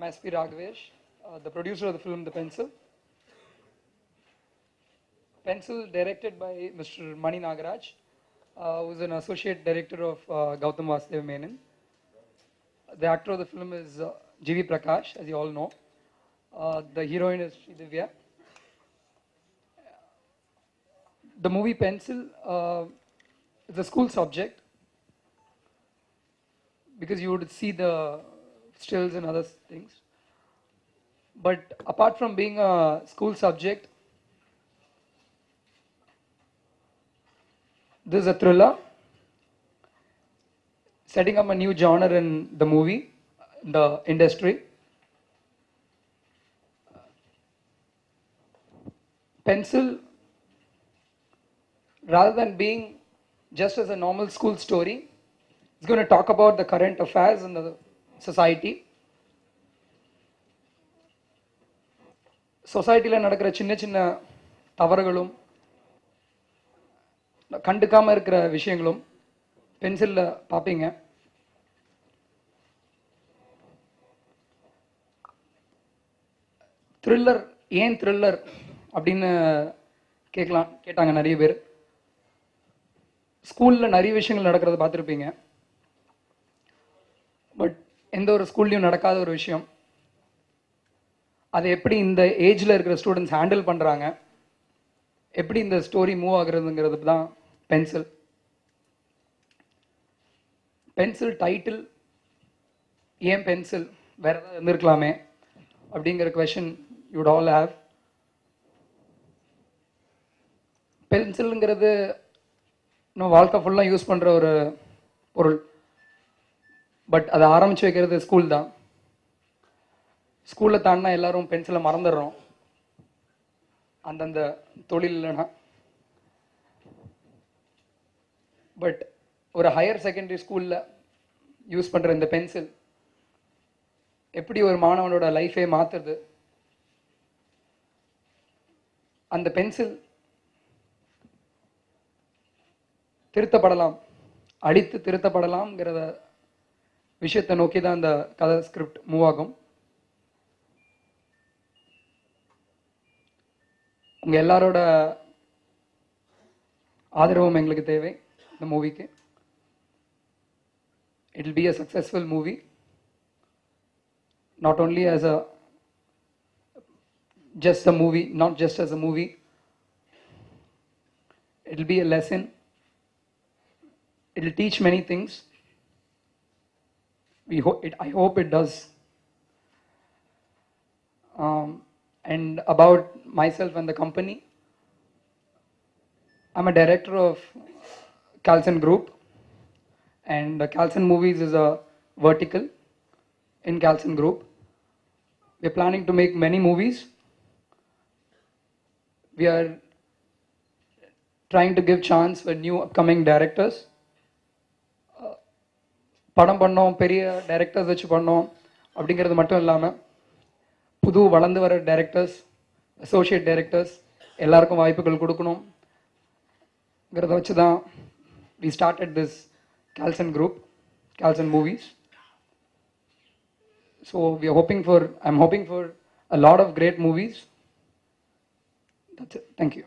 I'm S.P. Raghavesh, the producer of the film The Pencil. Pencil directed by Mr. Mani Nagaraj, who's an associate director of Gautam Vasudev Menon. The actor of the film is G.V. Prakash, as you all know. The heroine is Sridivya. The movie Pencil is a school subject because you would see the stills and other things. But apart from being a school subject, this is a thriller, setting up a new genre in the movie, the industry. Pencil, rather than being just as a normal school story, it's going to talk about the current affairs in the society. சொசைட்டியில் நடக்கிற சின்ன சின்ன தவறுகளும் கண்டுக்காமல் இருக்கிற விஷயங்களும் பென்சிலில் பார்ப்பீங்க. Thriller, ஏன் த்ரில்லர் அப்படின்னு கேட்டாங்க நிறைய பேர். ஸ்கூலில் நிறைய விஷயங்கள் நடக்கிறத பார்த்துருப்பீங்க. பட் எந்த ஒரு ஸ்கூல்லையும் நடக்காத ஒரு விஷயம், அதை எப்படி இந்த ஏஜில் இருக்கிற ஸ்டூடெண்ட்ஸ் ஹேண்டில் பண்ணுறாங்க, எப்படி இந்த ஸ்டோரி மூவ் ஆகுறதுங்கிறது தான் பென்சில். பென்சில் டைட்டில் ஏன் பென்சில், வேற ஏதாவது இருந்திருக்கலாமே அப்படிங்கிற கொஷின் யூட் ஆல் ஹேவ். பென்சிலுங்கிறது இன்னும் வாழ்க்கை ஃபுல்லாக யூஸ் பண்ணுற ஒரு பொருள். பட் அதை ஆரம்பித்து வைக்கிறது ஸ்கூல் தான். ஸ்கூலில் தாண்டினா எல்லாரும் பென்சிலை மறந்துடுறோம் அந்தந்த தொழில் இல்லைன்னா. பட் ஒரு ஹையர் செகண்டரி ஸ்கூலில் யூஸ் பண்ணுற இந்த பென்சில் எப்படி ஒரு மாணவனோட லைஃபே மாற்றுறது. அந்த பென்சில் திருத்தப்படலாம், அடித்து திருத்தப்படலாம்ங்கிறத விஷயத்தை நோக்கி தான் அந்த கதை ஸ்கிரிப்ட் மூவ் ஆகும். உங்கள் எல்லாரோட ஆதரவும் எங்களுக்கு தேவை இந்த மூவிக்கு. It will be a successful movie, not only as a just a movie, not just as a movie. It will be a lesson. It will teach many things. I hope it does. And about myself and the company, I'm a director of Calcin Group, and Calcin Movies is a vertical in Calcin Group. We're planning to make many movies. We are trying to give chance for new upcoming directors. படம் பண்ணோம், பெரிய directors வச்சு பண்ணோம் அப்படிங்கிறது மட்டும் இல்லாமல் புது வளர்ந்து வர டைரக்டர்ஸ், அசோசியேட் டைரக்டர்ஸ் எல்லாருக்கும் வாய்ப்புகள் கொடுக்கணுங்கிறத வச்சு தான் we started this Calcin Group, Calcin Movies. So I'm hoping for a lot of great movies. That's it. Thank you.